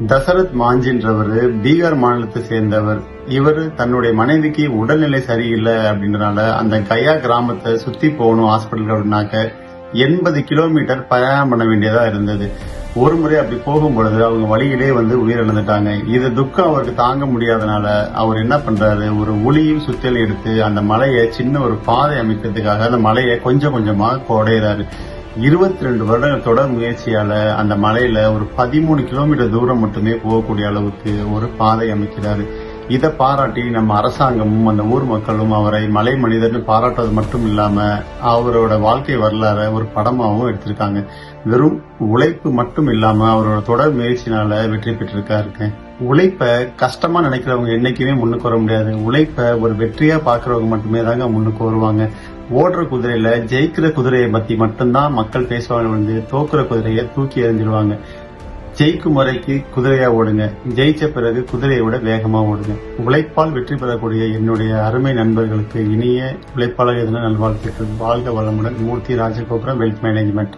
தசரத் மாஞ்சின்றவர் பீகார் மாநிலத்தை சேர்ந்தவர். இவர் தன்னுடைய மனைவிக்கு உடல்நிலை சரியில்லை அப்படின்றனால அந்த கயா கிராமத்தை சுத்தி போகணும் ஹாஸ்பிட்டல் அப்படின்னாக்க 80 கிலோமீட்டர் பயணம் பண்ண வேண்டியதா இருந்தது. ஒரு முறை அப்படி போகும் பொழுது அவங்க வழியிலே உயிரிழந்துட்டாங்க. இது துக்கம் அவருக்கு தாங்க முடியாதனால அவர் என்ன பண்றாரு, ஒரு உளியும் சுத்தியல் எடுத்து அந்த மலையை சின்ன ஒரு பாதை அமைக்கிறதுக்காக அந்த மலையை கொஞ்சம் கொஞ்சமா குடையிறாரு. 22 வருடங்கள் தொடர் முயற்சியால அந்த மலையில ஒரு 13 கிலோமீட்டர் தூரம் மட்டுமே போகக்கூடிய அளவுக்கு ஒரு பாதை அமைக்கிறாரு. இதை பாராட்டி நம்ம அரசாங்கமும் அந்த ஊர் மக்களும் அவரை மலை மனிதர்னு பாராட்டுவது மட்டும் இல்லாம அவரோட வாழ்க்கை வரலாற ஒரு படமாவும் எடுத்திருக்காங்க. வெறும் உழைப்பு மட்டும் இல்லாம அவரோட தொடர் முயற்சினால வெற்றி பெற்றிருக்காரு. உழைப்ப கஷ்டமா நினைக்கிறவங்க என்னைக்குமே முன்னுக்கு வர முடியாது. உழைப்ப ஒரு வெற்றியா பாக்குறவங்க மட்டுமே தாங்க முன்னுக்கு வருவாங்க. ஓடுற குதிரையில ஜெயிக்கிற குதிரையை பத்தி மட்டும்தான் மக்கள் பேசுவாங்க, தோக்குற குதிரையை தூக்கி எறிஞ்சிருவாங்க. ஜெயிக்கும் முறைக்கு குதிரையா ஓடுங்க, ஜெயிச்ச பிறகு குதிரையை விட வேகமா ஓடுங்க. உழைப்பால் வெற்றி பெறக்கூடிய என்னுடைய அருமை நண்பர்களுக்கு இனிய உழைப்பாளர் எதுனா நல்வாழ்த்துக்கள். வாழ்க வளமுடன். மூர்த்தி ராஜகோபுரம் வெல்த் மேனேஜ்மெண்ட்.